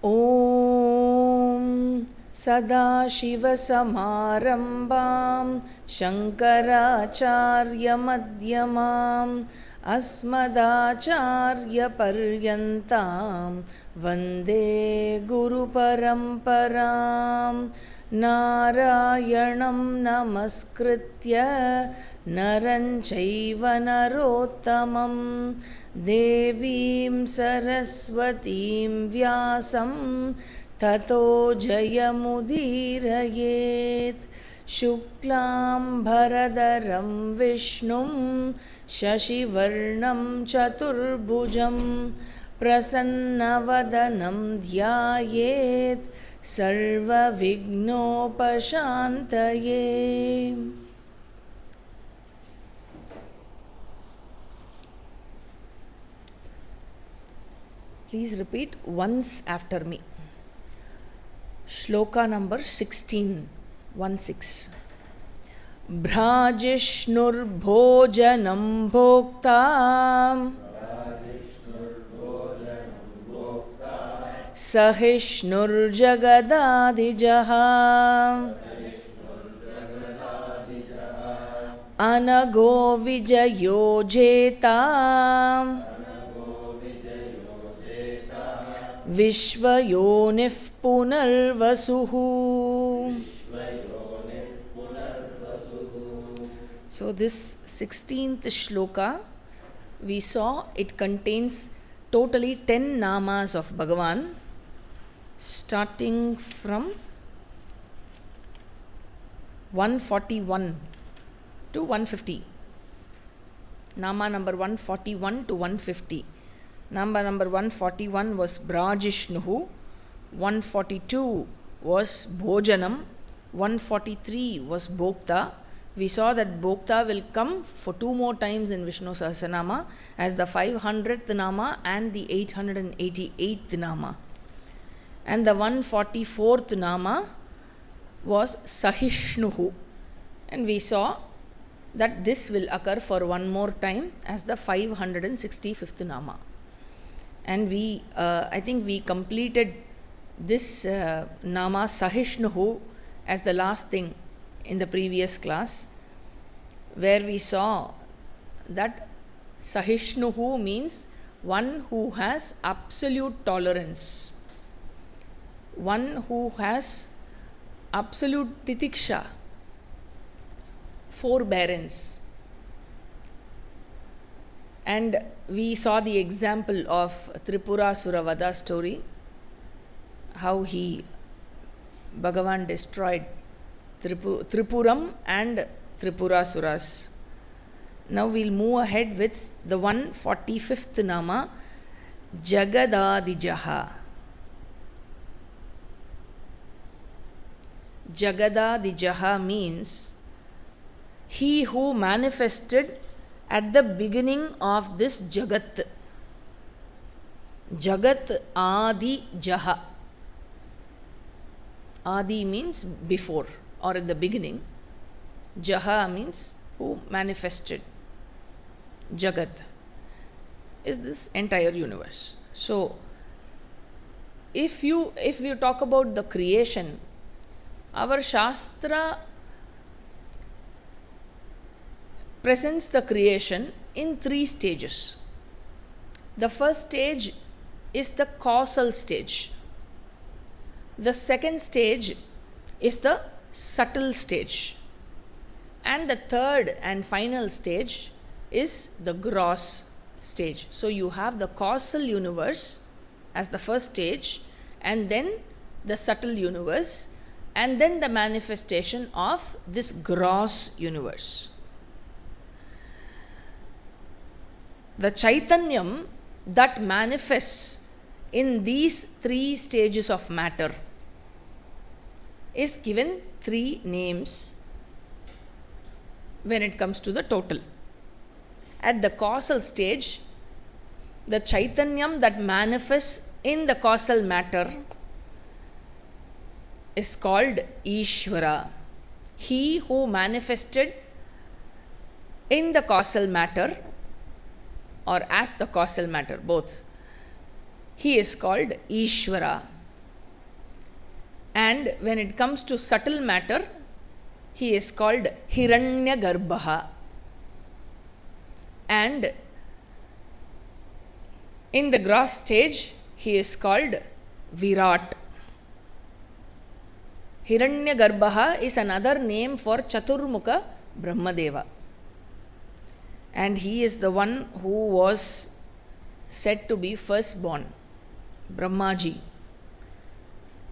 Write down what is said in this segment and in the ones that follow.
ॐ सदाशिवसमारम्भां शङ्कराचार्यमध्यमाम् अस्मदाचार्यपर्यन्तां वन्दे गुरुपरम्परां नारायणं नमस्कृत्य नरं चैव नरोत्तमं देवीं सरस्वतीं व्यासं ततो जयमुदीरयेत् शुक्लाम्भरधरं विष्णुं शशिवर्णं चतुर्भुजं प्रसन्नवदनं ध्यायेत् सर्वविघ्नोपशान्तये। Please repeat once after me. Shloka number 16, 1-6. Bhrajishnurбhojanam bhokta Sahishnurjagadadijaha Anago vijayo jeta Vishvayonih punarvasuhu. So this 16th shloka, we saw it contains totally 10 namas of Bhagavan, starting from 141 to 150. Nama number 141 to 150. Number 141 was Brajishnuhu, 142 was Bhojanam, 143 was Bhokta. We saw that Bhokta will come for 2 more times in Vishnu Sahasranamam as the 500th Nama and the 888th Nama. And the 144th Nama was Sahishnuhu. And we saw that this will occur for 1 more time as the 565th Nama. And I think we completed this Nama Sahishnuhu as the last thing in the previous class, where we saw that Sahishnuhu means one who has absolute tolerance, one who has absolute titiksha, forbearance. And we saw the example of Tripurasura Vada story, how Bhagavan destroyed Tripuram and Tripurasuras. Now we'll move ahead with the 145th Nama, Jagadadijaha. Jagadadijaha means he who manifested at the beginning of this Jagat. Jagat Adi Jaha. Adi means before or in the beginning. Jaha means who manifested. Jagat is this entire universe. So, if you talk about the creation, our Shastra presents the creation in 3 stages. The first stage is the causal stage. The second stage is the subtle stage. And the third and final stage is the gross stage. So you have the causal universe as the first stage, and then the subtle universe, and then the manifestation of this gross universe. The Chaitanyam that manifests in these 3 stages of matter is given 3 names when it comes to the total. At the causal stage, the Chaitanyam that manifests in the causal matter is called Ishvara. He who manifested in the causal matter or as the causal matter, both, he is called Ishvara. And when it comes to subtle matter, he is called Hiranyagarbha. And in the gross stage, he is called Virat. Hiranyagarbha is another name for Chaturmukha Brahmadeva. And he is the one who was said to be firstborn, Brahmaji.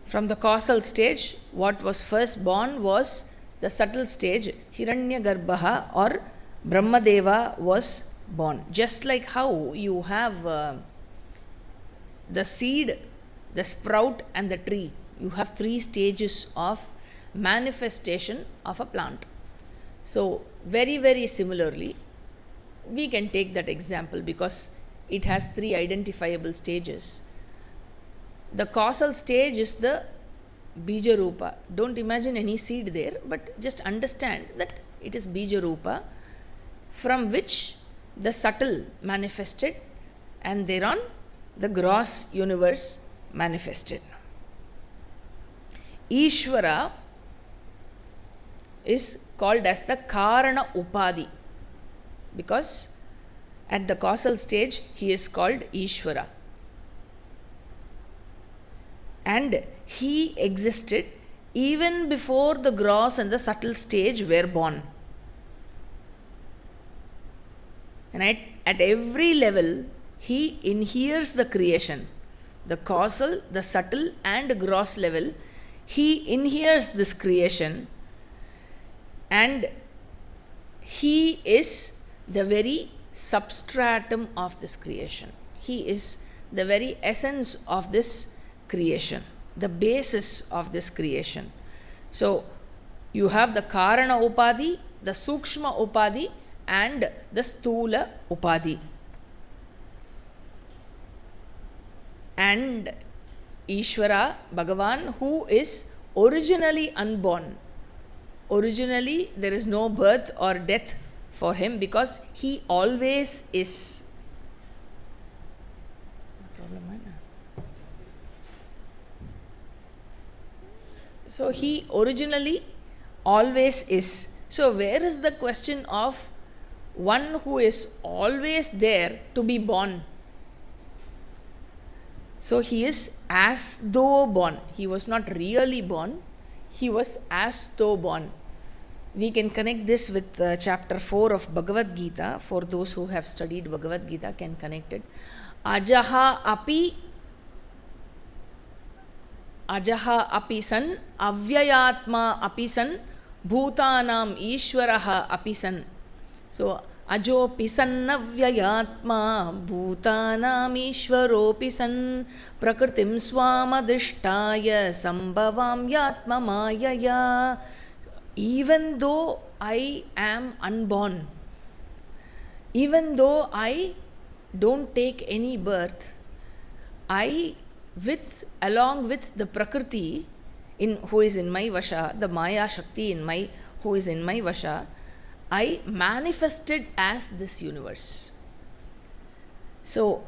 From the causal stage, what was first born was the subtle stage, Hiranyagarbha or Brahmadeva was born. Just like how you have the seed, the sprout and the tree. You have 3 stages of manifestation of a plant. So, very, very similarly, we can take that example because it has 3 identifiable stages. The causal stage is the Bija Rupa. Don't imagine any seed there, but just understand that it is Bija Rupa, from which the subtle manifested and thereon the gross universe manifested. Ishvara is called as the Karana Upadhi because at the causal stage he is called Ishvara. And he existed even before the gross and the subtle stage were born. And at every level, he inheres the creation. The causal, the subtle and gross level, he inheres this creation. And he is the very substratum of this creation. He is the very essence of this creation, the basis of this creation. So, you have the Karana Upadhi, the Sukshma Upadhi and the Sthula Upadhi. And Ishvara, Bhagavan, who is originally unborn. Originally, there is no birth or death for him because he always is. So, he originally always is. So, where is the question of one who is always there to be born? So, he is as though born. He was not really born. He was as though born. We can connect this with chapter 4 of Bhagavad Gita. For those who have studied Bhagavad Gita can connect it. Ajaha api san, avyayatma api san, bhutanam ishvaraha api san. So, ajo pisan avyayatma, bhutanam ishvaropi san, prakritim swamadishtaya, sambhavam yatma mayaya. Even though I am unborn, even though I don't take any birth, I along with the Prakriti who is in my Vasha, the Maya Shakti who is in my Vasha, I manifested as this universe. So,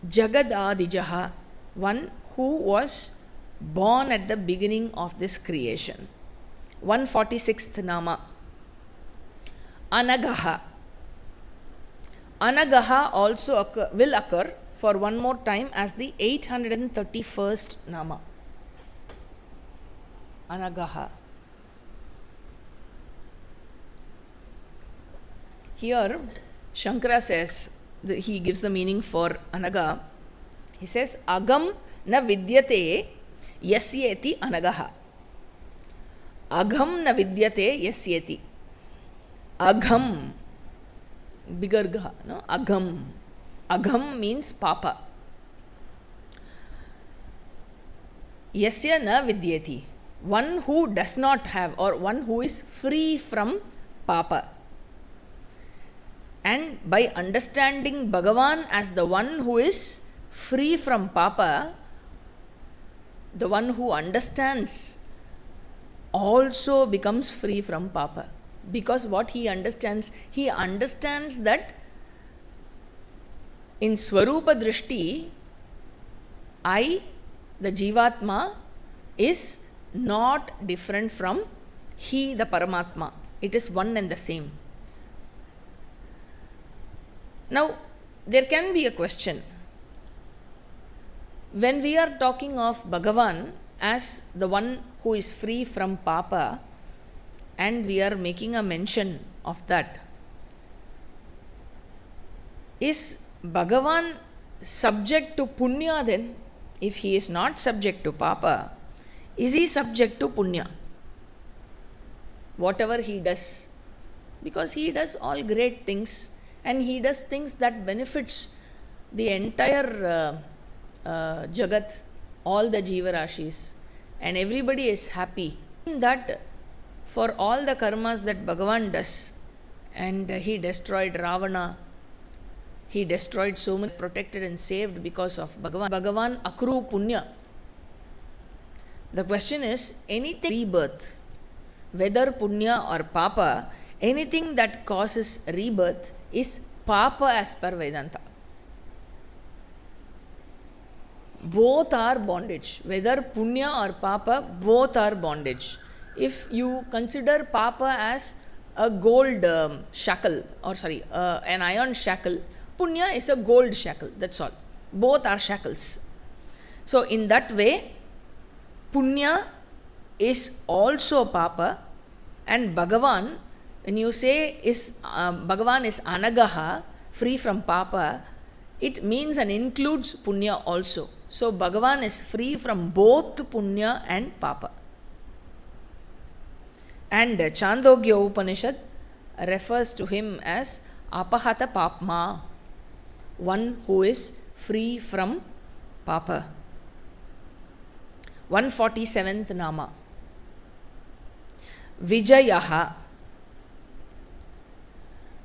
Jagadadijaha, one who was born at the beginning of this creation. 146th Nama, Anagaha. Anagaha also will occur for one more time as the 831st Nama. Anagaha. Here, Shankara says, he gives the meaning for Anaga. He says, Agam na vidyate yasyeti anagaha. Agham na vidyate yasyeti. Agham, bigger gha, no? Agham. Agham means papa. Yasya na vidyati. One who does not have, or one who is free from papa. And by understanding Bhagavan as the one who is free from papa, the one who understands also becomes free from papa. Because what he understands that in Swarupa Drishti, I, the Jivatma, is not different from He, the Paramatma. It is one and the same. Now, there can be a question. When we are talking of Bhagavan as the one who is free from Papa, and we are making a mention of that, is Bhagavan subject to Punya then? If he is not subject to Papa, is he subject to Punya? Whatever he does, because he does all great things and he does things that benefits the entire Jagat, all the Jivarashis, and everybody is happy. That for all the karmas that Bhagavan does, and he destroyed Ravana, he destroyed so many, protected and saved because of Bhagavan. Bhagavan accrue punya. The question is, anything rebirth, whether punya or papa, anything that causes rebirth is papa as per Vedanta. Both are bondage. Whether punya or papa, both are bondage. If you consider papa as a gold shackle, or sorry, an iron shackle, punya is a gold shackle, that's all. Both are shackles. So in that way, punya is also papa, and Bhagavan, when you say is Bhagavan is anagaha, free from papa, it means and includes punya also. So Bhagavan is free from both punya and papa. And Chandogya Upanishad refers to him as apahata papma, one who is free from papa. 147th Nama, Vijayaha.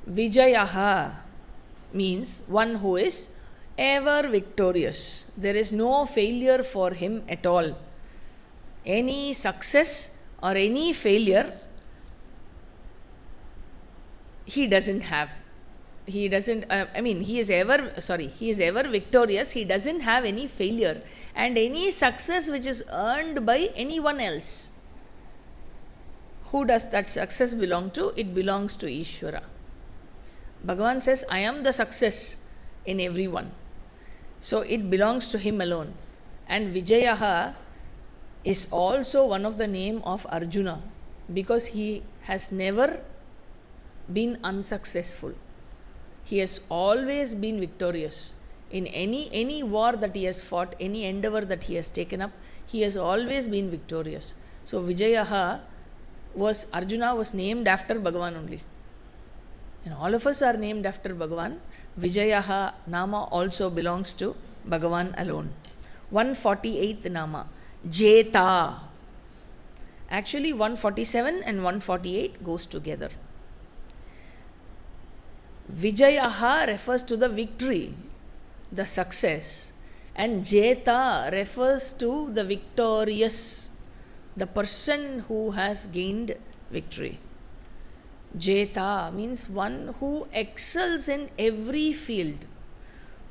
Vijayaha means one who is ever victorious. There is no failure for him at all. Any success or any failure he doesn't have. He doesn't, he is ever victorious. He doesn't have any failure. And any success which is earned by anyone else, who does that success belong to? It belongs to Ishvara. Bhagavan says, I am the success in everyone. So it belongs to him alone. And Vijayaha is also one of the name of Arjuna, because he has never been unsuccessful. He has always been victorious. In any war that he has fought, any endeavor that he has taken up, he has always been victorious. So Vijayaha Arjuna was named after Bhagavan only. And all of us are named after Bhagavan. Vijayaha Nama also belongs to Bhagavan alone. 148th Nama, Jeta. Actually 147 and 148 goes together. Vijayaha refers to the victory, the success, and Jeta refers to the victorious, the person who has gained victory. Jeta means one who excels in every field,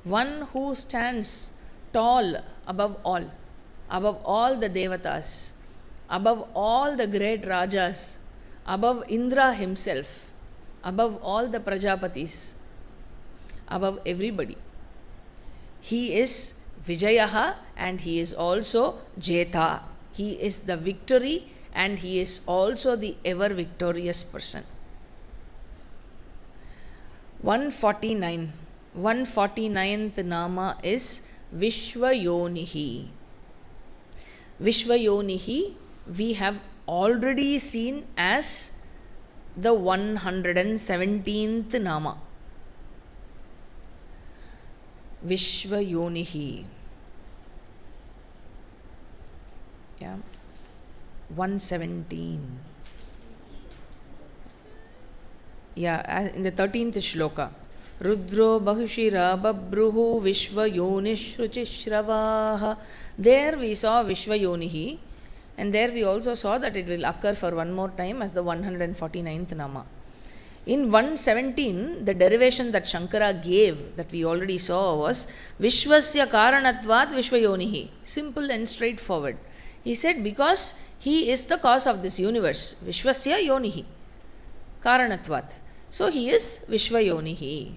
one who stands tall above all the devatas, above all the great rajas, above Indra himself, above all the Prajapatis, above everybody. He is Vijayaha and he is also Jeta. He is the victory and he is also the ever victorious person. 149th Nama is Vishwayonihi. Vishwayonihi we have already seen as the 117th Nama. Vishwayonihi. 117. In the 13th shloka. Rudro Bahushira Babruhu Vishwayonishruchishravaha. There we saw Vishwayonihi, and there we also saw that it will occur for one more time as the 149th Nama. In 117, the derivation that Shankara gave, that we already saw, was Vishwasya Karanatvat Vishwayonihi. Simple and straightforward. He said because he is the cause of this universe. Vishwasya yonihi. Karanatvat. So he is Vishvayonihi.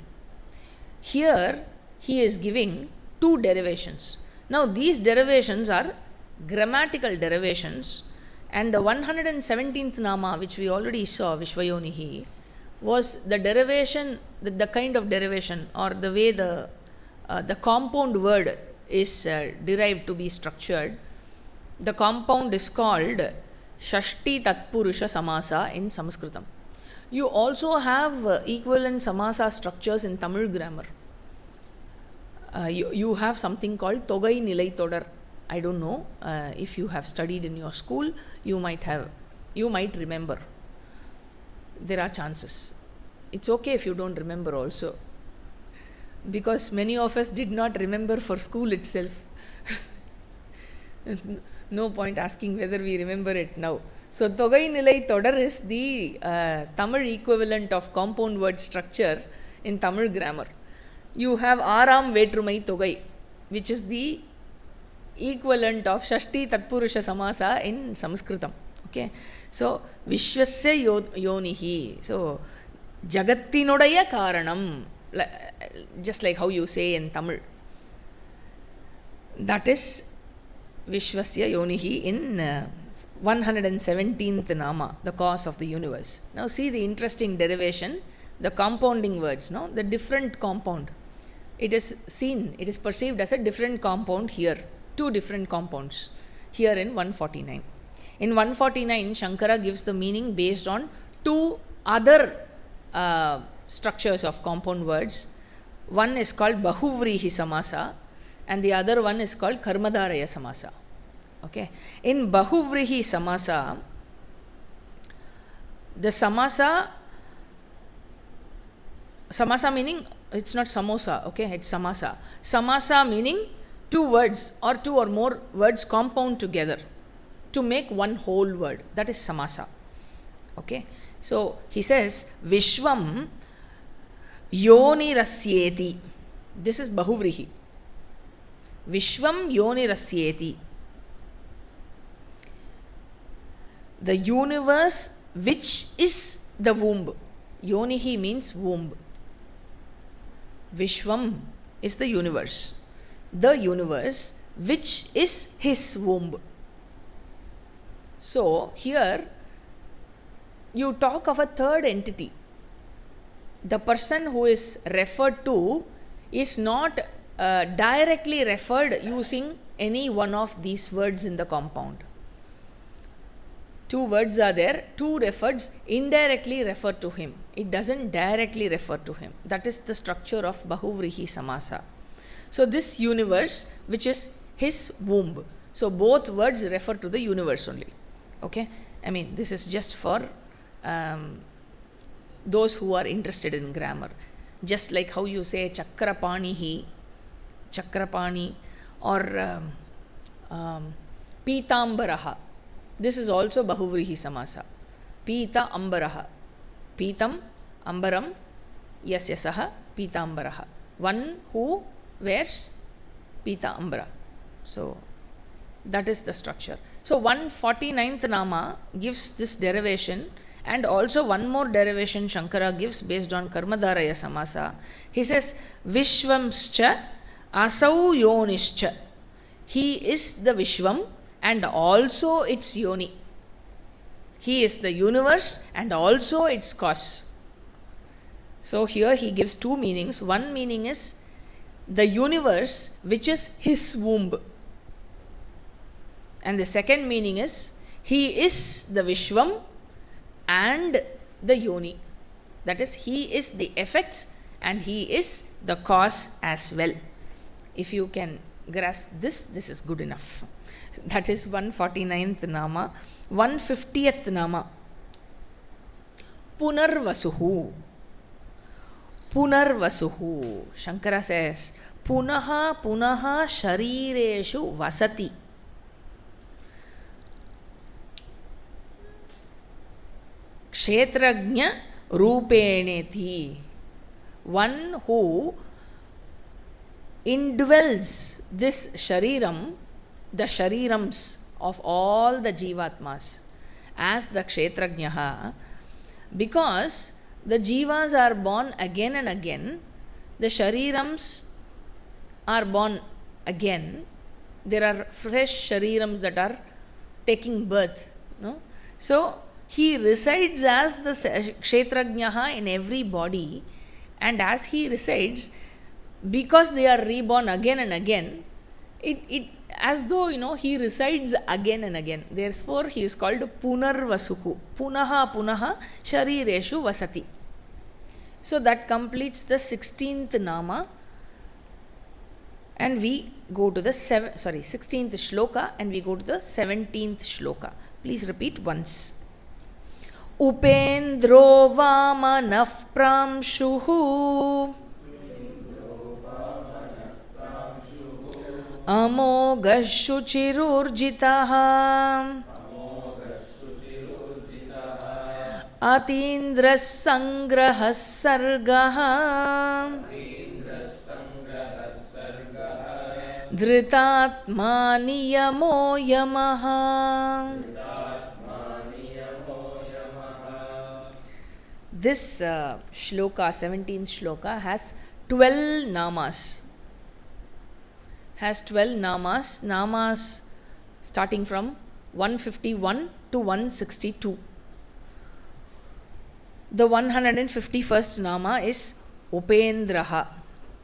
Here he is giving two derivations. Now these derivations are grammatical derivations, and the 117th Nama, which we already saw, Vishvayonihi, was the derivation, the kind of derivation or the way the compound word is derived to be structured. The compound is called Shashti Tatpurusha Samasa in Sanskritam. You also have equivalent samasa structures in Tamil grammar. You have something called Togai Nilai Todar. I don't know if you have studied in your school, you might remember. There are chances. It's okay if you don't remember also, because many of us did not remember for school itself. No point asking whether we remember it now. So Togai Nilai Todar is the Tamil equivalent of compound word structure in Tamil grammar. You have Aram Vetrumai Togai, which is the equivalent of Shashti Tatpurusha Samasa in Sanskritam. Okay, so Vishwasya Yonihi. So Jagattinodaya Karanam, just like how you say in Tamil. That is Vishwasya Yonihi in 117th Nama, the cause of the universe. Now see the interesting derivation, the compounding words, no? The different compound. It is seen, it is perceived as a different compound here. Two different compounds here in 149. In 149, Shankara gives the meaning based on two other structures of compound words. One is called Bahuvrihi Samasa and the other one is called Karmadharaya Samasa. Okay. In Bahuvrihi Samasa, the Samasa meaning, it's not samosa, okay, it's Samasa. Samasa meaning two words or two or more words compound together to make one whole word. That is Samasa. Okay. So he says, Vishwam Yonirasyeti. This is Bahuvrihi. Vishwam Yonirasyeti. The universe which is the womb. Yonihi means womb. Vishwam is the universe. The universe which is his womb. So here you talk of a third entity. The person who is referred to is not directly referred using any one of these words in the compound. Two words are there, two referreds indirectly refer to him. It doesn't directly refer to him. That is the structure of Bahuvrihi Samasa. So this universe which is his womb. So both words refer to the universe only. Okay, I mean this is just for those who are interested in grammar. Just like how you say Chakrapanihi, Chakrapani, or Pitambaraha. This is also Bahuvrihi Samasa. Pita Ambaraha. Pitam Ambaram Yasyasaha Pitambaraha. One who wears Pita Ambara. So that is the structure. So 149th Nama gives this derivation, and also one more derivation Shankara gives based on Karmadharaya Samasa. He says, Vishvamscha Asau Yonischa. He is the Vishvam and also its Yoni. He is the universe and also its cause. So here he gives two meanings. One meaning is the universe which is his womb. And the second meaning is he is the Vishwam and the Yoni. That is, he is the effect and he is the cause as well. If you can grasp this, this is good enough. That is 149th Nama. 150th Nama. Punarvasuhu. Punarvasuhu. Shankara says, Punaha Punaha Sharireshu Vasati. Kshetrajna Rupeneti. One who indwells this Shariram, the Sharirams of all the Jivatmas as the Kshetrajnaha, because the Jivas are born again and again, the Sharirams are born again, there are fresh Sharirams that are taking birth. No? So, he resides as the Kshetrajnaha in every body, and as he resides, because they are reborn again and again, it as though, he resides again and again. Therefore, he is called Punarvasuhu. Punaha Punaha Sharireshu Vasati. So, that completes the 16th Nama. And we go to the 16th shloka, and we go to the 17th shloka. Please repeat once. Upendro Vamanah Pramshuhu Amogha Shuchirurjitaha Atindra Sangraha Sargaha Dhritatma Niyamo Yamaha. This shloka, 17th shloka, has 12 namas. Namas starting from 151 to 162. The 151st nama is Upendraha.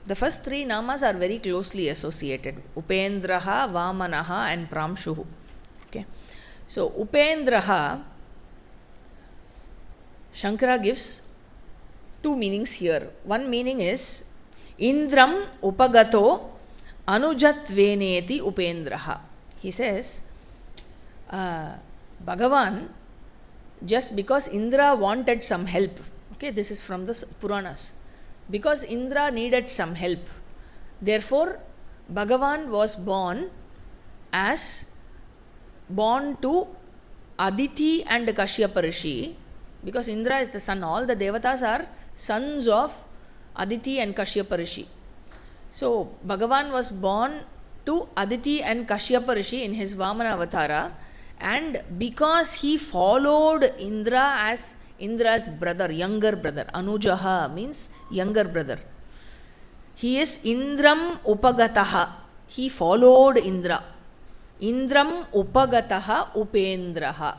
The first three namas are very closely associated. Upendraha, Vamanaha and Pramshuhu. Okay. So, Upendraha, Shankara gives two meanings here. One meaning is Indram Upagato Anujatveneti Upendraha. He says, Bhagavan, just because Indra wanted some help, okay, this is from the Puranas, because Indra needed some help, therefore Bhagavan was born to Aditi and Kashyapa Rishi, because Indra is the son. All the devatas are sons of Aditi and Kashyapa Rishi. So, Bhagavan was born to Aditi and Kashyapa Rishi in his Vamana Avatara, and because he followed Indra as Indra's brother, younger brother, Anujaha means younger brother. He is Indram Upagataha. He followed Indra. Indram Upagataha Upendraha.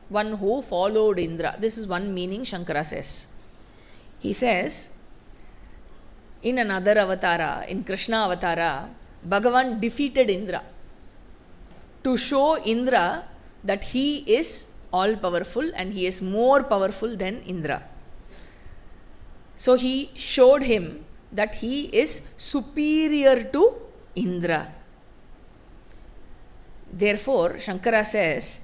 One who followed Indra. This is one meaning Shankara says. He says, in another avatara, in Krishna avatara, Bhagavan defeated Indra to show Indra that he is all powerful and he is more powerful than Indra. So he showed him that he is superior to Indra. Therefore, Shankara says,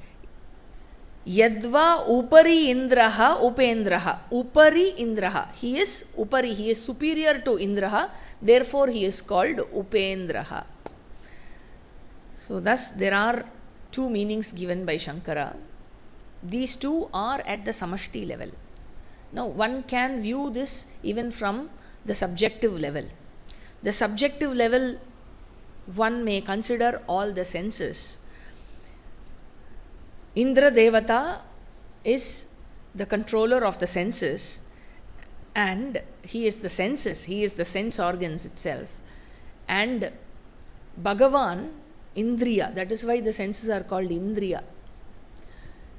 Yadva Upari Indraha Upendraha. Upari Indraha. He is Upari, he is superior to Indraha, therefore he is called Upendraha. So thus there are two meanings given by Shankara. These two are at the samashti level. Now one can view this even from the subjective level. The subjective level, one may consider all the senses. Indra Devata is the controller of the senses, and he is the senses, he is the sense organs itself. And Bhagavan, Indriya, that is why the senses are called Indriya.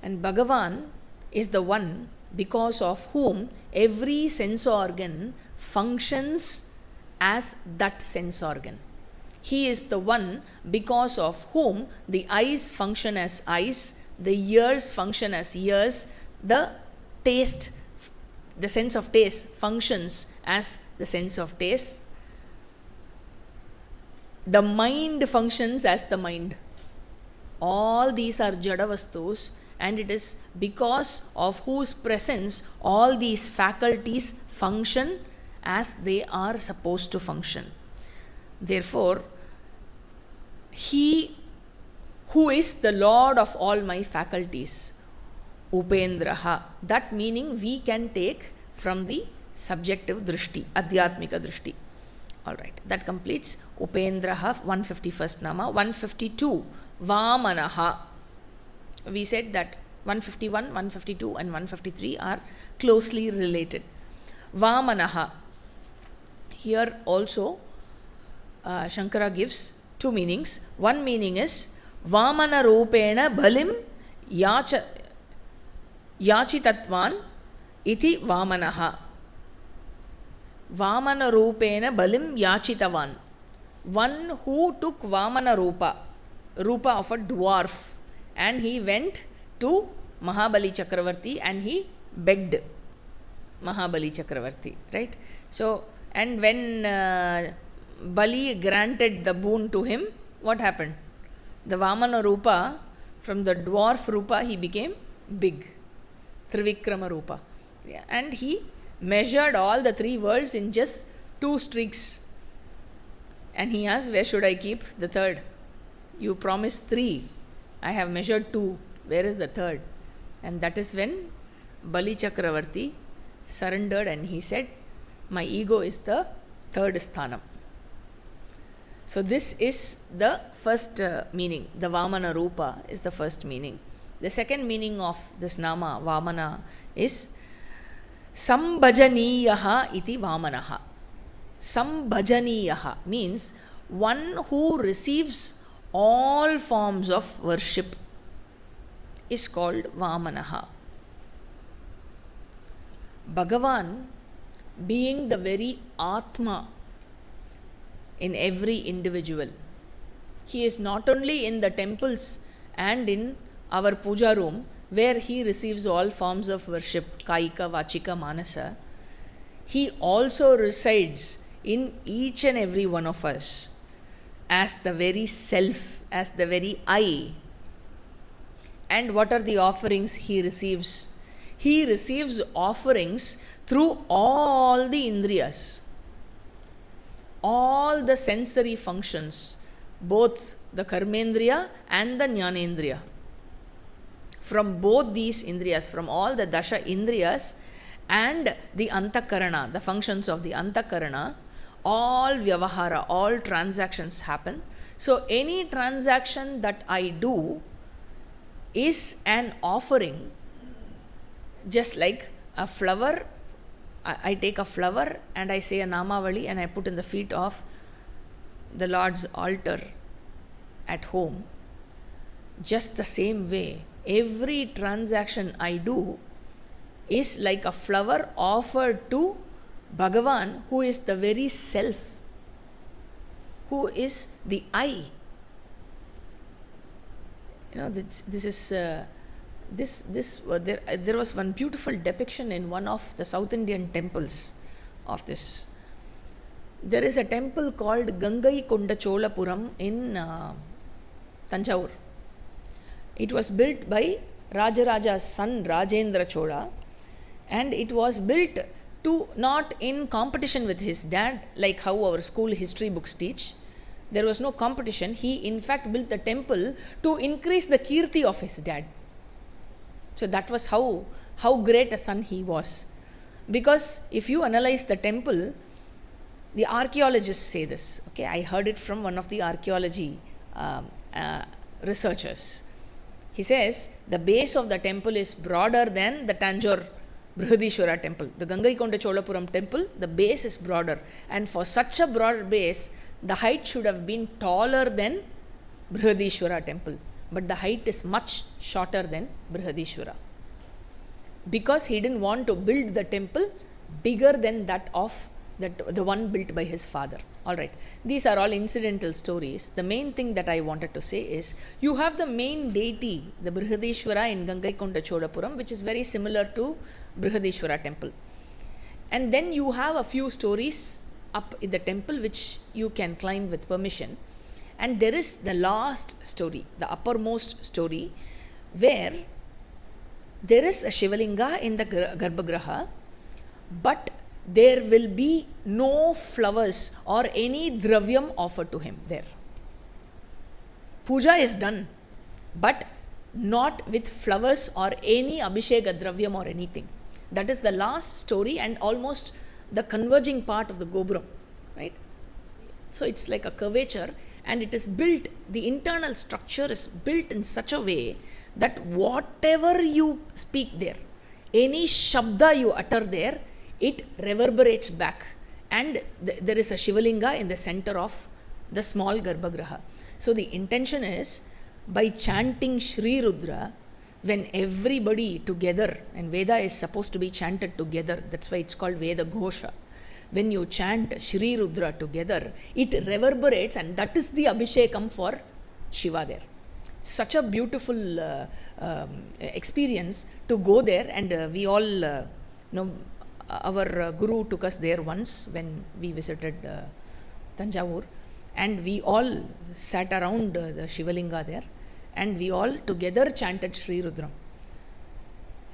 And Bhagavan is the one because of whom every sense organ functions as that sense organ. He is the one because of whom the eyes function as eyes, the ears function as ears, the taste, the sense of taste functions as the sense of taste, the mind functions as the mind. All these are Jadavastus, and it is because of whose presence all these faculties function as they are supposed to function. Therefore, he who is the Lord of all my faculties, Upendraha, that meaning we can take from the subjective drishti, Adhyatmika drishti. Alright, that completes Upendraha, 151st Nama. 152, Vamanaha. We said that 151, 152 and 153 are closely related. Vamanaha. Here also Shankara gives two meanings. One meaning is Vamana Rupena Balim Yachitatvan iti Vamanaha. Vamana Rupena Balim Yachitavan. One who took Vamana Rupa of a dwarf, and he went to Mahabali Chakravarti and he begged Mahabali Chakravarti, right? So, and when Bali granted the boon to him, what happened? The Vamana Rupa, from the dwarf Rupa, he became big. Trivikrama Rupa. Yeah. And he measured all the three worlds in just 2 streaks. And he asked, where should I keep the third? You promised 3. I have measured 2. Where is the third? And that is when Bali Chakravarti surrendered and he said, my ego is the third sthanam. So this is the first meaning. The Vamana Rupa is the first meaning. The second meaning of this Nama, Vamana, is Sambhajaniyaha iti Vamanaha. Sambhajaniyaha means one who receives all forms of worship is called Vamanaha. Bhagavan, being the very Atma in every individual, he is not only in the temples and in our puja room where he receives all forms of worship, Kaika, Vachika, Manasa, he also resides in each and every one of us as the very self, as the very I. And what are the offerings he receives? He receives offerings through all the indriyas, all the sensory functions, both the karmendriya and the jnanendriya. From both these indriyas, from all the dasha indriyas and the antakarana, the functions of the antakarana, all vyavahara, all transactions happen. So any transaction that I do is an offering, just like a flower. I take a flower and I say a Namavali and I put in the feet of the Lord's altar at home. Just the same way, every transaction I do is like a flower offered to Bhagavan, who is the very self, who is the I. You know, there was one beautiful depiction in one of the South Indian temples of this. There is a temple called Gangai Konda Cholapuram in Tanjavur. It was built by Rajaraja's son Rajendra Chola, and it was built to not in competition with his dad, like how our school history books teach. There was no competition. He in fact built the temple to increase the kirti of his dad. So that was how great a son he was. Because if you analyze the temple, the archaeologists say this. Okay, I heard it from one of the archaeology researchers. He says the base of the temple is broader than the Tanjore Brihadishwara temple. The Gangaikonda Cholapuram temple, the base is broader. And for such a broad base, the height should have been taller than Brihadishwara temple. But the height is much shorter than Brihadishwara. Because he didn't want to build the temple bigger than that of the one built by his father. Alright, these are all incidental stories. The main thing that I wanted to say is, you have the main deity, the Brihadishwara in Gangaikonda Cholapuram, which is very similar to Brihadishwara temple. And then you have a few stories up in the temple which you can climb with permission. And there is the last story, the uppermost story, where there is a Shivalinga in the Garbhagraha, but there will be no flowers or any dravyam offered to him there. Puja is done, but not with flowers or any abhisheka dravyam or anything. That is the last story and almost the converging part of the Gopuram, right? So it's like a curvature, and it is built, the internal structure is built in such a way that whatever you speak there, any shabda you utter there, it reverberates back. And there is a Shivalinga in the center of the small Garbhagriha. So the intention is, by chanting Shri Rudra, when everybody together, and Veda is supposed to be chanted together, that's why it's called Veda Ghosha. When you chant Shri Rudra together, it reverberates, and that is the Abhishekam for Shiva there. Such a beautiful experience to go there, and we all our Guru took us there once when we visited Tanjavur, and we all sat around the Shivalinga there, and we all together chanted Shri Rudram,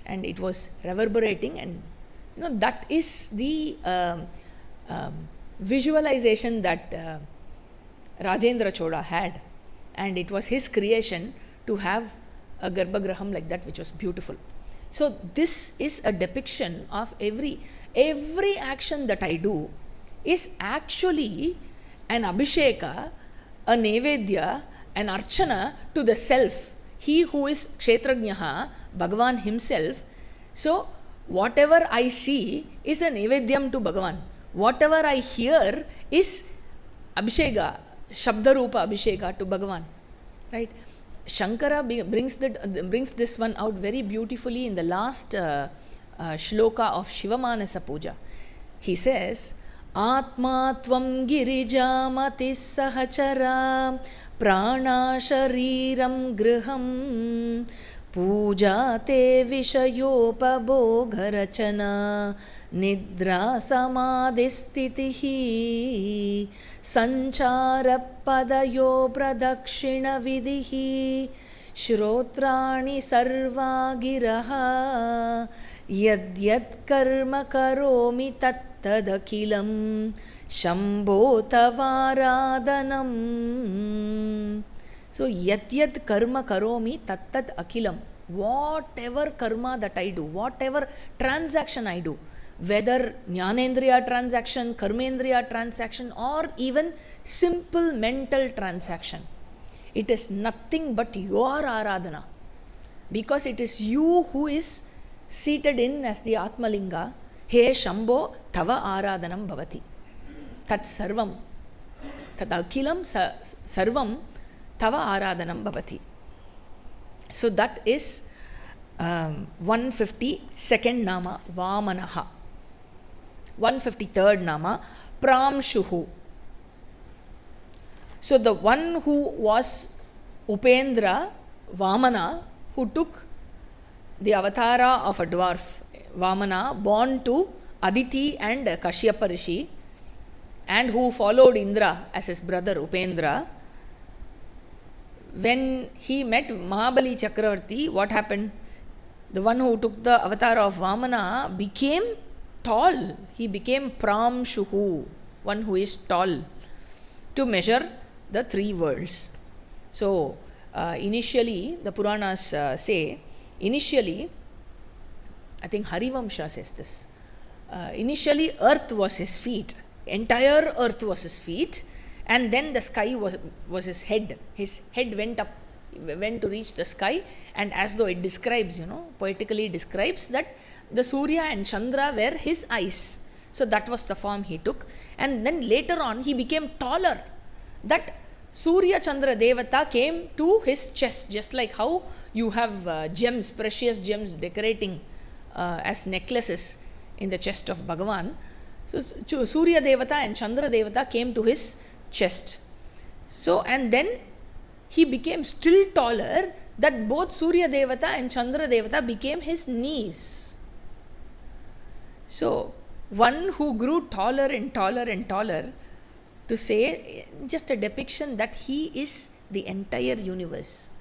and it was reverberating. And that is the visualization that Rajendra Chola had, and it was his creation to have a Garbhagraham like that, which was beautiful. So this is a depiction of every action that I do is actually an Abhisheka, a Nevedya, an Archana to the self. He who is Kshetrajnaha, Bhagavan himself. So whatever I see is a Nevedyam to Bhagavan. Whatever I hear is Abhisheka, Shabdarupa Abhisheka to Bhagavan. Right? Shankara brings this one out very beautifully in the last shloka of Shivamanasa Puja. He says, Atma tvam girijamati sahachara prana shariram griham puja te vishayopabhogarachana nidra samadhistitihi sanchara padayo pradakshina vidhi shrotrani sarva giraha yadyat karma karomi tattadakilam shambho tavaradanam. So yadyat karma karomi tattad akilam. Whatever karma that I do, whatever transaction I do, whether Jnanendriya transaction, Karmendriya transaction, or even simple mental transaction, it is nothing but your Aradhana. Because it is you who is seated in as the Atmalinga. He Shambho Tava Aradhanam Bhavati. Tat Sarvam. Tat Akilam Sarvam Tava Aradhanam Bhavati. So that is 152nd Nama, Vamanaha. 153rd Nama, Pramshuhu. So the one who was Upendra, Vamana, who took the avatara of a dwarf, Vamana, born to Aditi and Kashyapa Rishi, and who followed Indra as his brother Upendra. When he met Mahabali Chakravarti, what happened? The one who took the avatar of Vamana became tall. He became Pramshuhu, one who is tall, to measure the three worlds. So, initially, the Puranas say, initially, I think Harivamsha says this, initially earth was his feet, entire earth was his feet, and then the sky was his head. His head went up, went to reach the sky, and as though it describes, poetically describes that the Surya and Chandra were his eyes. So that was the form he took. And then later on he became taller. That Surya Chandra Devata came to his chest, just like how you have gems, precious gems decorating as necklaces in the chest of Bhagavan. So Surya Devata and Chandra Devata came to his chest. So, and then he became still taller, that both Surya Devata and Chandra Devata became his knees. So, one who grew taller and taller and taller, to say just a depiction that he is the entire universe.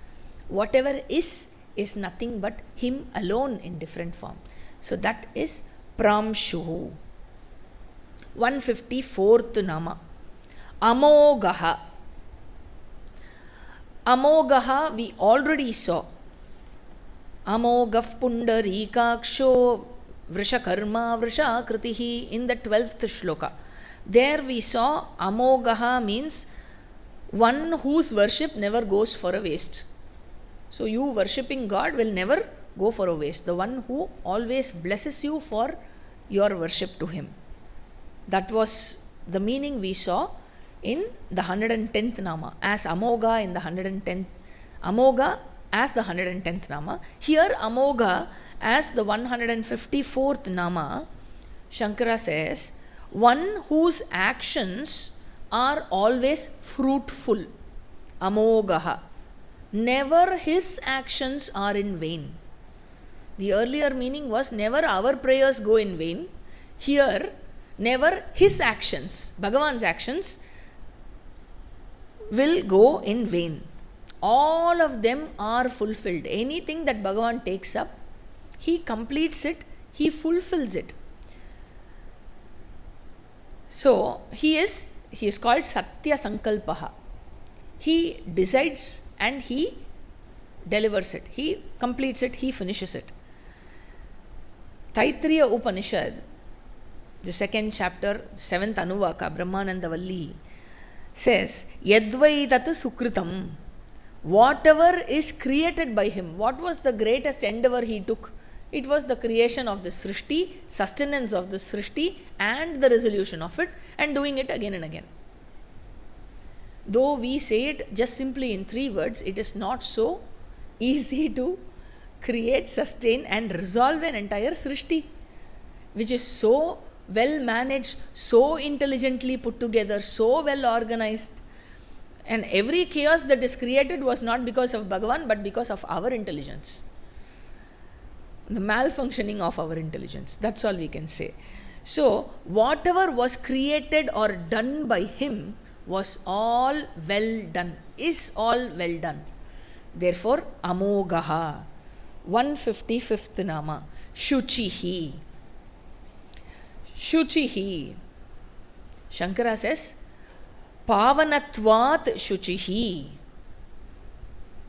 Whatever is nothing but him alone in different form. So that is Pramshuhu. 154th Nama, Amogaha. Amogaha we already saw. Amogaf Pundarikaksho Vrishakarma Vrishakritihi in the 12th shloka. There we saw Amogaha means one whose worship never goes for a waste. So you worshipping God will never go for a waste. The one who always blesses you for your worship to Him. That was the meaning we saw in the 110th Nama as Amoga in the 110th. Amoga as the 110th Nama. Here Amoga as the 154th Nama. Shankara says, one whose actions are always fruitful. Amogaha. Never his actions are in vain. The earlier meaning was never our prayers go in vain. Here, never his actions, Bhagavan's actions, will go in vain. All of them are fulfilled. Anything that Bhagavan takes up, he completes it, he fulfills it. So, he is called Satya Sankalpaha. He decides and he delivers it. He completes it, he finishes it. Taittiriya Upanishad, the second chapter, 7th Anuvaka, Brahmananda Valli, says, Yadvai tat sukritam. Whatever is created by him, what was the greatest endeavor he took? It was the creation of the Srishti, sustenance of the Srishti, and the resolution of it, and doing it again and again. Though we say it just simply in 3 words, it is not so easy to create, sustain, and resolve an entire Srishti, which is so well managed, so intelligently put together, so well organized. And every chaos that is created was not because of Bhagavan, but because of our intelligence. The malfunctioning of our intelligence. That's all we can say. So, whatever was created or done by him was all well done, is all well done. Therefore, Amogaha. 155th Nama. Shuchihi. Shuchihi. Shankara says, Pavanatvat Shuchihi.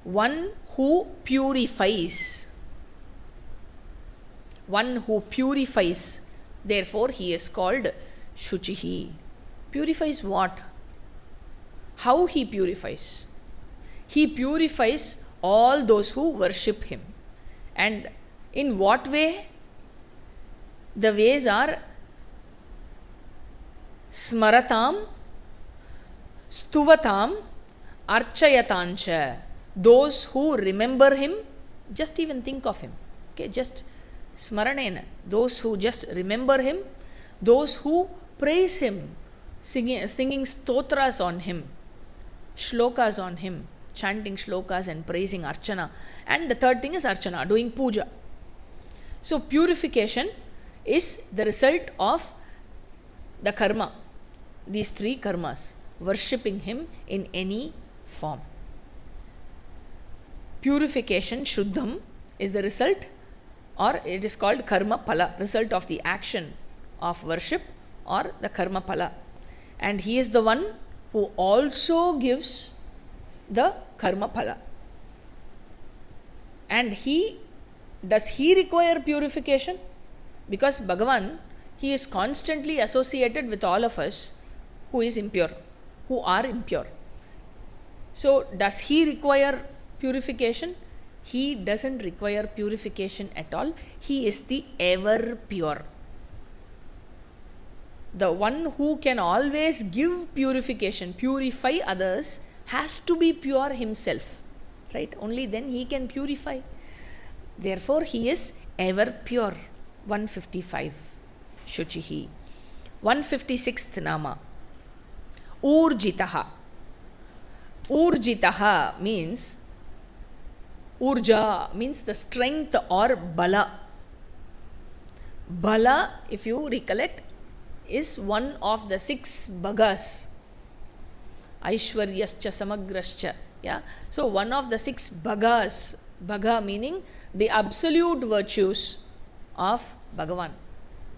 One who purifies. One who purifies. Therefore, he is called Shuchihi. Purifies what? How he purifies? He purifies all those who worship him. And in what way? The ways are Smaratam, Stuvatam, Archayatancha. Those who remember him, just even think of him. Okay, just Smaranena. Those who just remember him, those who praise him, singing stotras on him, shlokas on him, chanting shlokas and praising Archana. And the third thing is Archana, doing puja. So purification is the result of the karma, these 3 karmas, worshipping him in any form. Purification, Shuddham, is the result, or it is called karma pala, result of the action of worship or the karma pala. And he is the one who also gives the karma pala. And does he require purification? Because Bhagavan, he is constantly associated with all of us who are impure. So, does he require purification? He doesn't require purification at all. He is the ever pure. The one who can always give purification, purify others, has to be pure himself. Right? Only then he can purify. Therefore, he is ever pure. 155. Shuchihi. 156th Nama. Urjitaha. Urjitaha means, Urja means the strength or Bala. Bala, if you recollect, is one of the 6 bhagas. Aishwaryascha samagrascha. Yeah. So, one of the 6 bhagas, bhaga meaning the absolute virtues of Bhagavan.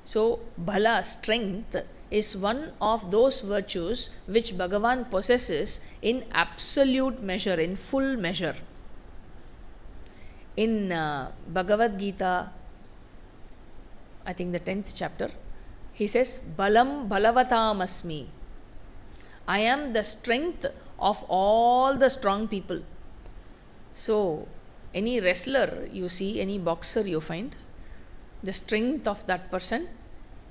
So, Bala, strength, is one of those virtues which Bhagavan possesses in absolute measure, in full measure. In Bhagavad Gita, I think the 10th chapter, He says, Balam Balavatam Asmi. I am the strength of all the strong people. So, any wrestler you see, any boxer you find, the strength of that person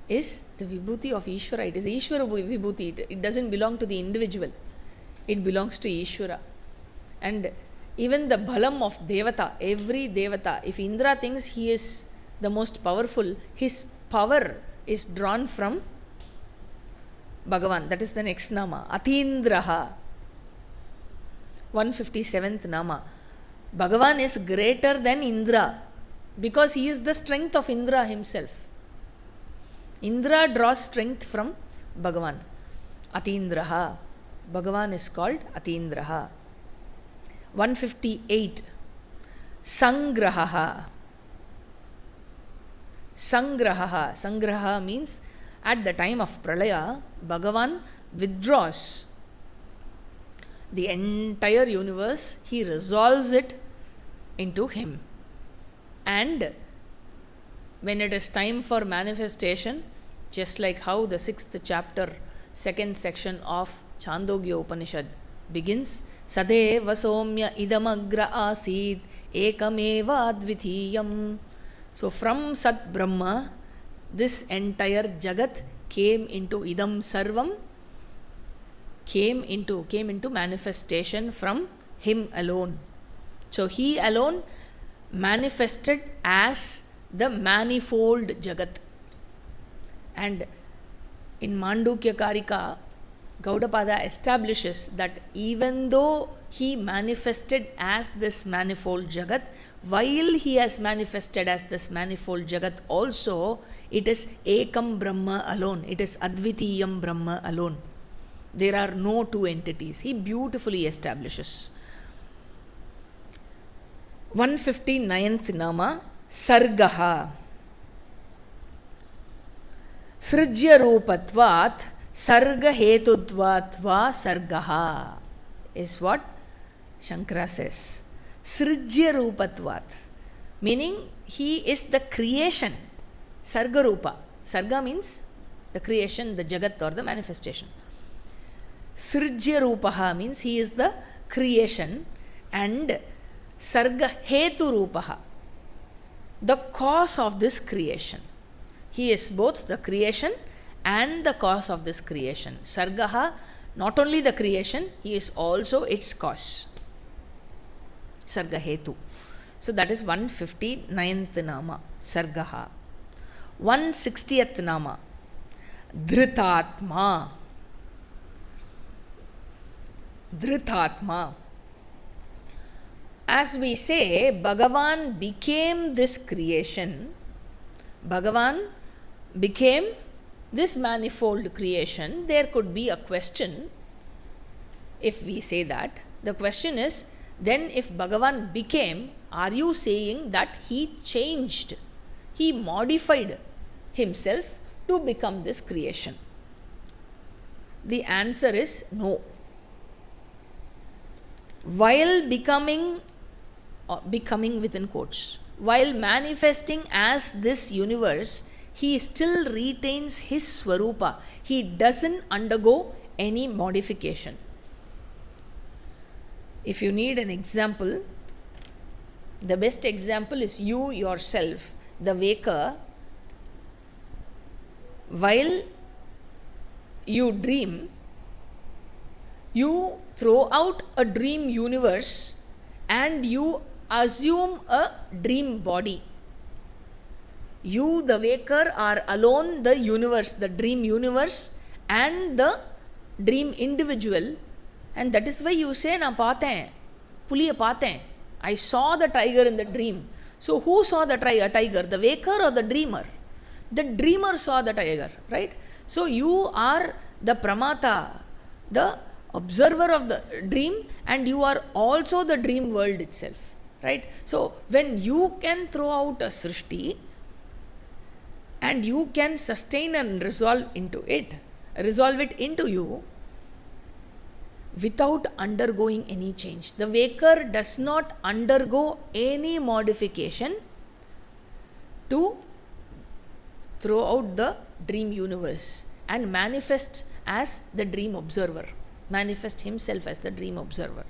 is the Vibhuti of Ishvara. It is Ishvara Vibhuti. It doesn't belong to the individual. It belongs to Ishvara. And even the Balam of Devata, every Devata, if Indra thinks he is the most powerful, his power is drawn from Bhagavan. That is the next Nama. Atindraha. 157th Nama. Bhagavan is greater than Indra because he is the strength of Indra himself. Indra draws strength from Bhagavan. Atindraha. Bhagavan is called Atindraha. 158. Sangraha. Sangraha. Sangraha means at the time of Pralaya, Bhagavan withdraws the entire universe, he resolves it into him. And when it is time for manifestation, just like how the 6th chapter, 2nd section of Chandogya Upanishad begins, Sadeva Somya Idamagra Asid Ekameva Advitiyam. So from Sat Brahma, this entire Jagat came into Idam Sarvam, came into manifestation from him alone. So he alone manifested as the manifold Jagat. And in Mandukya Karika, Gaudapada establishes that even though he manifested as this manifold Jagat, while he has manifested as this manifold Jagat also, it is Ekam Brahma alone. It is Advitiyam Brahma alone. There are no two entities. He beautifully establishes. 159th Nama, Sargaha. Srijya Rupatvat Sarga Hetudvatva Sargaha is what Shankara says. Srijya Rupatvat, meaning he is the creation. Sarga Rupa. Sarga means the creation, the Jagat or the manifestation. Srijya Rupaha means he is the creation, and Sarga Hetu Rupaha, the cause of this creation. He is both the creation and the cause of this creation. Sargaha, not only the creation, he is also its cause. Sarga Hetu. So that is 159th Nama, Sargaha. 160th Nama, Dhritatma. Dhritatma. As we say, Bhagavan became this creation. Bhagavan became this manifold creation. There could be a question if we say that. The question is, then if Bhagavan became, are you saying that he changed, he modified himself to become this creation? The answer is no. While becoming within quotes, while manifesting as this universe, he still retains his Swarupa. He doesn't undergo any modification. If you need an example, the best example is you yourself, the waker. While you dream, you throw out a dream universe and you assume a dream body. You, the waker, are alone the universe, the dream universe and the dream individual. And that is why you say, na paathen, puliya paathen. I saw the tiger in the dream. So who saw the tiger, the waker or the dreamer? The dreamer saw the tiger, right? So you are the pramata, the observer of the dream, and you are also the dream world itself, right? So when you can throw out a srishti and you can sustain and resolve it into you without undergoing any change. The waker does not undergo any modification to throw out the dream universe and manifest as the dream observer, manifest himself as the dream observer.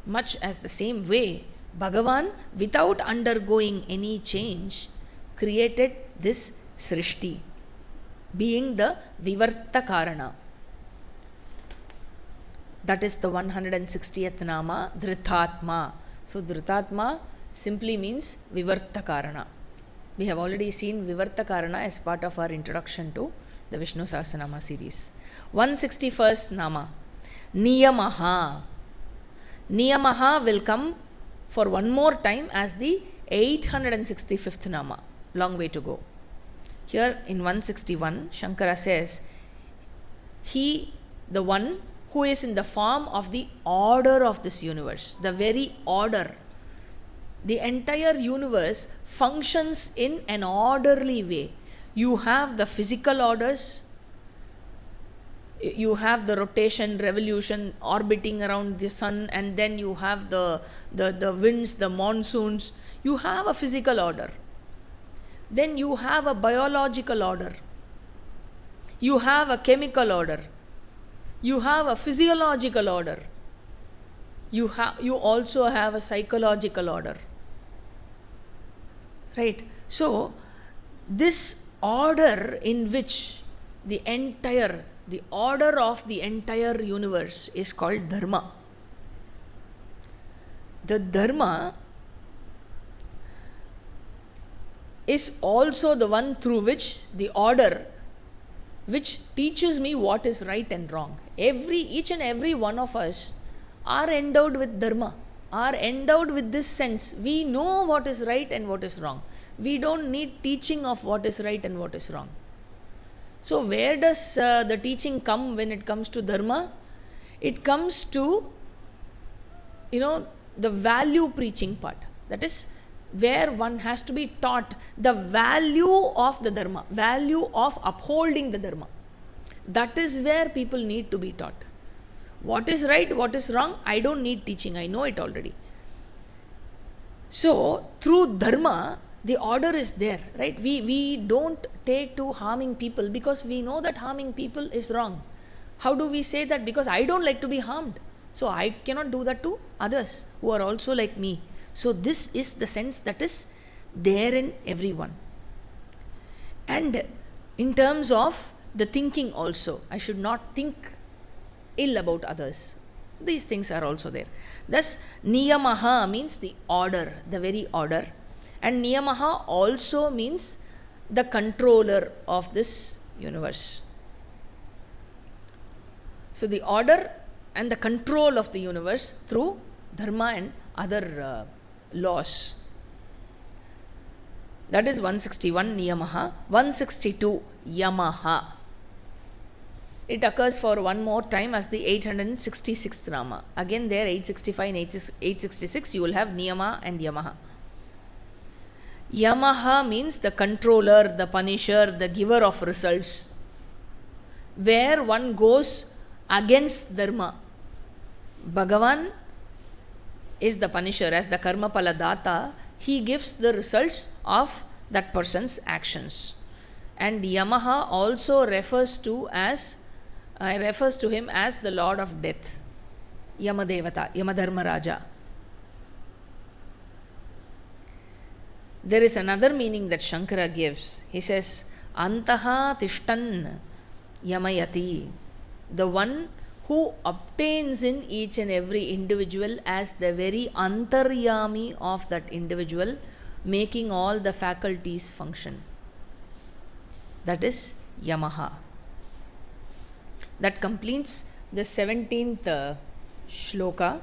Much as the same way, Bhagavan, without undergoing any change, created this Srishti, being the Vivarta Karana. That is the 160th Nama, Dhritatma. So Dhritatma simply means Vivarta Karana. We have already seen Vivarta Karana as part of our introduction to the Vishnu Sahasranama series. 161st Nama, Niyamaha. Niyamaha will come for one more time as the 865th Nama. Long way to go. Here in 161, Shankara says, he, the one who is in the form of the order of this universe, the very order. The entire universe functions in an orderly way. You have the physical orders, you have the rotation, revolution, orbiting around the sun, and then you have the winds, the monsoons. You have a physical order. Then you have a biological order. You have a chemical order. You have a physiological order. You also have a psychological order. Right? So, this order in which the order of the entire universe is called Dharma. The Dharma is also the one through which the order which teaches me what is right and wrong. Each and every one of us are endowed with Dharma, are endowed with this sense. We know what is right and what is wrong. We don't need teaching of what is right and what is wrong. So where does the teaching come when it comes to Dharma? It comes to, the value preaching part. That is where one has to be taught the value of the Dharma, value of upholding the Dharma. That is where people need to be taught. What is right, what is wrong, I don't need teaching, I know it already. So, through Dharma, the order is there, right? We don't take to harming people because we know that harming people is wrong. How do we say that? Because I don't like to be harmed. So, I cannot do that to others who are also like me. So, this is the sense that is there in everyone. And in terms of the thinking also, I should not think ill about others. These things are also there. Thus, Niyamaha means the order, the very order. And Niyamaha also means the controller of this universe. So, the order and the control of the universe through Dharma and other laws. That is 161 Niyamaha. 162 Yamaha. It occurs for one more time as the 866th Nama. Again there 865 and 866 you will have Niyama and Yamaha. Yamaha means the controller, the punisher, the giver of results. Where one goes against Dharma. Bhagavan is the punisher as the Karma Pala Data. He gives the results of that person's actions. And Yamaha also refers to him as the Lord of Death. Yamadevata, Yamadharma Raja. There is another meaning that Shankara gives. He says, Antaha Tishtan Yamayati. The one who obtains in each and every individual as the very antaryami of that individual, making all the faculties function. That is Yamaha. That completes the 17th shloka.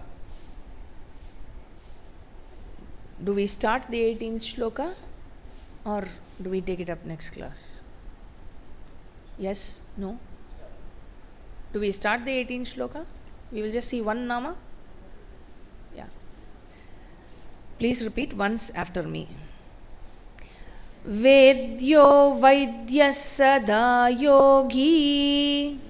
Do we start the 18th shloka or do we take it up next class? Yes? No? Do we start the 18th shloka? We will just see one Nama. Yeah. Please repeat once after me. Vedyo Vaidya Sada Yogi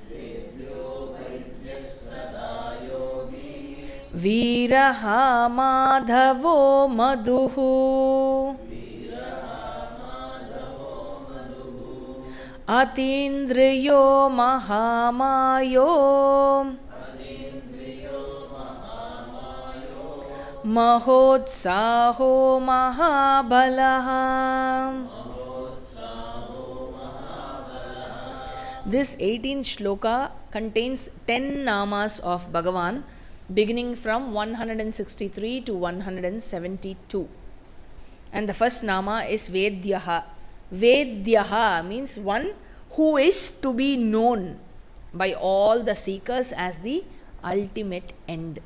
Viraha Madhavo Madhuhu Atindriyo Mahamayo Mahotsaho Mahabalaha. This 18th shloka contains 10 namas of Bhagavan, beginning from 163 to 172. And the first nama is Vedyaha. Vedyaha means one who is to be known by all the seekers as the ultimate end.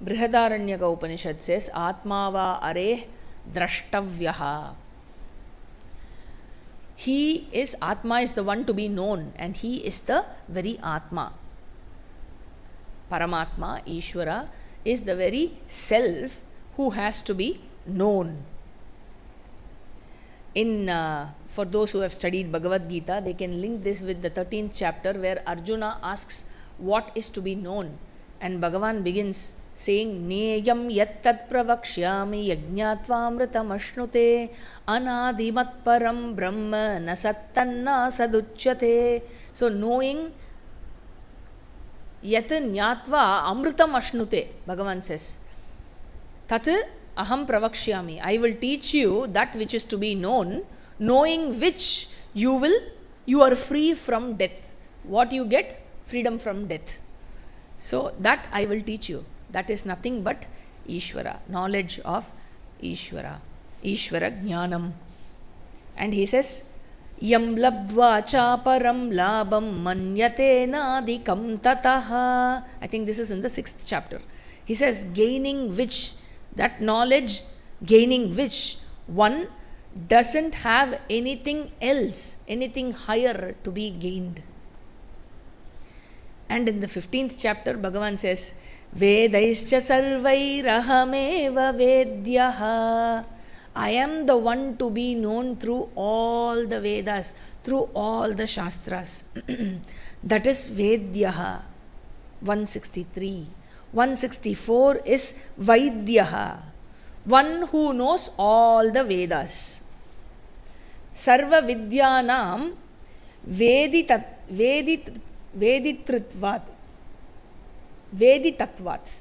Brihadaranyaka Upanishad says, Atmava Are Drashtavyaha. He is, Atma is the one to be known, and he is the very Atma. Paramatma, Ishvara, is the very self who has to be known. For those who have studied Bhagavad Gita, they can link this with the 13th chapter where Arjuna asks what is to be known, and Bhagavan begins saying, Neyam yattat pravakshyami yajñatvamritam ashnute anadimat param brahma nasattanna saduchyate. So knowing yat nyatva amritam ashnute, Bhagavan says, tat aham pravakshyami, I will teach you that which is to be known, knowing which you are free from death. What you get? Freedom from death. So that I will teach you. That is nothing but Ishvara, knowledge of Ishvara, Ishvara Jnanam. And he says, Yam labdva chaparam labam manyate nadikam tataha. I think this is in the 6th chapter. He says, gaining which, that knowledge, gaining which one doesn't have anything else, anything higher to be gained. And in the 15th chapter, Bhagavan says, Vedaischa sarvairahameva vedyaha. I am the one to be known through all the Vedas, through all the Shastras. That is Vedyaha. 163. 164 is Vaidyaha, one who knows all the Vedas. Sarva Vidyanam Veditritvat. Veditatvat.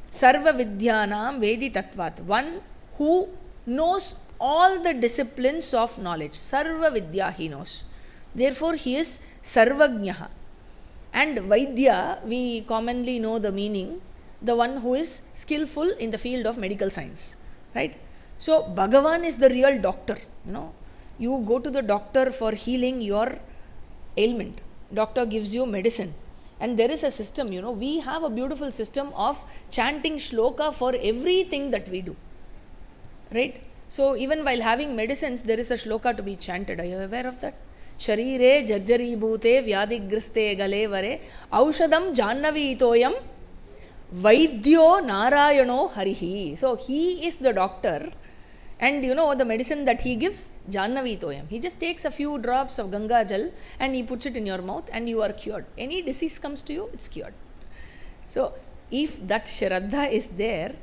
Sarva Vidyanam Veditatvat. One who knows all the disciplines of knowledge. Sarva Vidya he knows. Therefore, he is Sarvajnaha. And Vaidya, we commonly know the meaning, the one who is skillful in the field of medical science. Right? So, Bhagavan is the real doctor. You go to the doctor for healing your ailment. Doctor gives you medicine. And there is a system, we have a beautiful system of chanting shloka for everything that we do. Right? So, even while having medicines, there is a shloka to be chanted. Are you aware of that? Sharire jarjari bhute vyadigriste gale vare aushadam jannavi itoyam vaidyo narayano harihi. So, he is the doctor. And the medicine that he gives, Jannavi Toyam. He just takes a few drops of Ganga Jal and he puts it in your mouth and you are cured. Any disease comes to you, it's cured. So, if that Shraddha is there,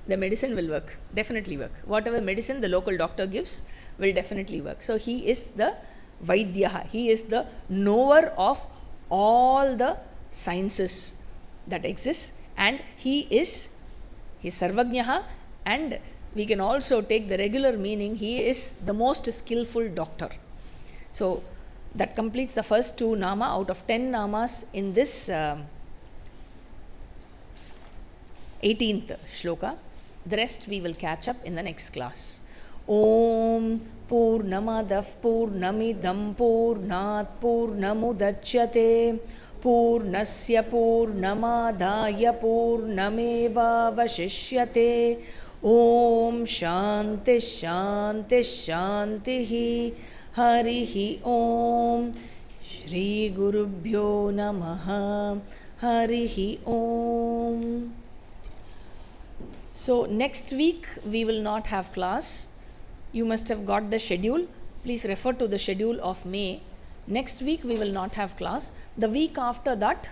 the medicine will work, definitely work. Whatever medicine the local doctor gives will definitely work. So, he is the Vaidyaha. He is the knower of all the sciences that exist, and he is Sarvajnaha, and we can also take the regular meaning, he is the most skillful doctor. So, that completes the first 2 nama out of 10 namas in this 18th shloka. The rest we will catch up in the next class. Om Purnamadav Purnamidam Purnat Purnamudachyate Purnasya Purnamadaya Purnameva Vashishyate. Om Shanti Shanti Shanti Harihi Om Shri Gurubhyo Namaha Harihi Om. So, next week we will not have class. You must have got the schedule. Please refer to the schedule of May. Next week we will not have class. The week after that,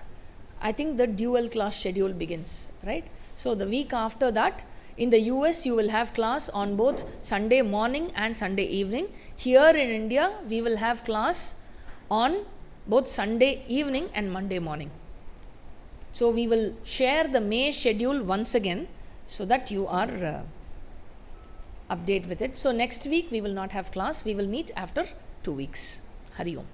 I think the dual class schedule begins, right? So, the week after that, In the US, you will have class on both Sunday morning and Sunday evening. Here in India, we will have class on both Sunday evening and Monday morning. So we will share the May schedule once again so that you are update with it. So next week we will not have class. We will meet after 2 weeks. Hari Om.